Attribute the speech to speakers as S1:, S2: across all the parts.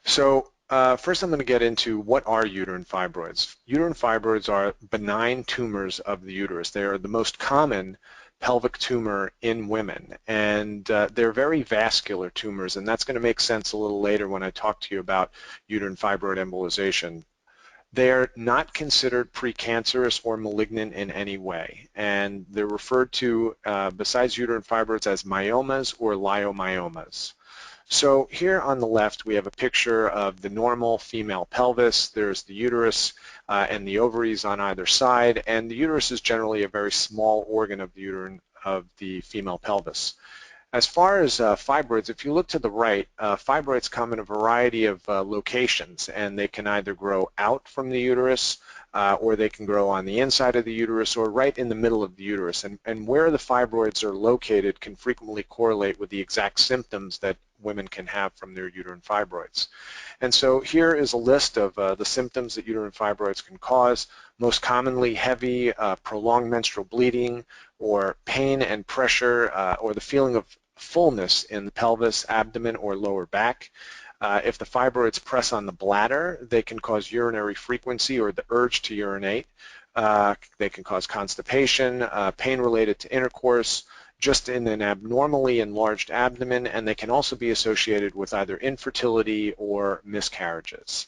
S1: So first I'm going to get into what are uterine fibroids. Uterine fibroids are benign tumors of the uterus. They are the most common pelvic tumor in women, and they're very vascular tumors, and that's going to make sense a little later when I talk to you about uterine fibroid embolization. They're not considered precancerous or malignant in any way, and they're referred to, besides uterine fibroids, as myomas or leiomyomas. So here on the left, we have a picture of the normal female pelvis. There's the uterus and the ovaries on either side, and the uterus is generally a very small organ of the female pelvis. As far as fibroids, if you look to the right, fibroids come in a variety of locations, and they can either grow out from the uterus or they can grow on the inside of the uterus or right in the middle of the uterus. And where the fibroids are located can frequently correlate with the exact symptoms that women can have from their uterine fibroids. And so here is a list of the symptoms that uterine fibroids can cause. Most commonly heavy, prolonged menstrual bleeding, or pain and pressure, or the feeling of fullness in the pelvis, abdomen, or lower back. If the fibroids press on the bladder, they can cause urinary frequency or the urge to urinate. They can cause constipation, pain related to intercourse, just in an abnormally enlarged abdomen, and they can also be associated with either infertility or miscarriages.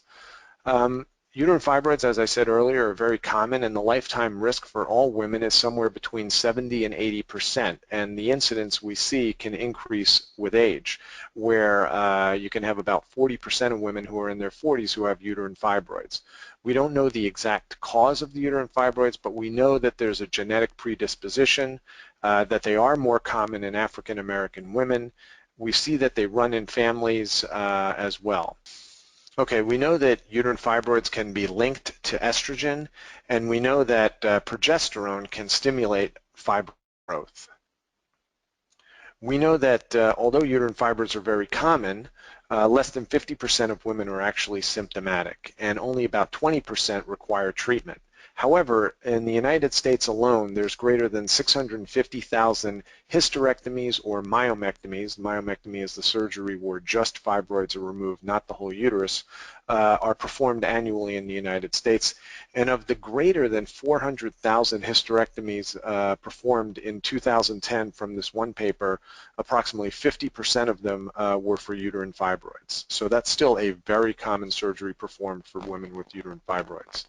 S1: Uterine fibroids, as I said earlier, are very common, and the lifetime risk for all women is somewhere between 70 and 80%, and the incidence we see can increase with age, where you can have about 40% of women who are in their 40s who have uterine fibroids. We don't know the exact cause of the uterine fibroids, but we know that there's a genetic predisposition, that they are more common in African American women. We see that they run in families as well. Okay, we know that uterine fibroids can be linked to estrogen, and we know that progesterone can stimulate fibroid growth. We know that although uterine fibroids are very common, less than 50% of women are actually symptomatic, and only about 20% require treatment. However, in the United States alone, there's greater than 650,000 hysterectomies or myomectomies. Myomectomy is the surgery where just fibroids are removed, not the whole uterus, are performed annually in the United States. And of the greater than 400,000 hysterectomies performed in 2010 from this one paper, approximately 50% of them were for uterine fibroids. So that's still a very common surgery performed for women with uterine fibroids.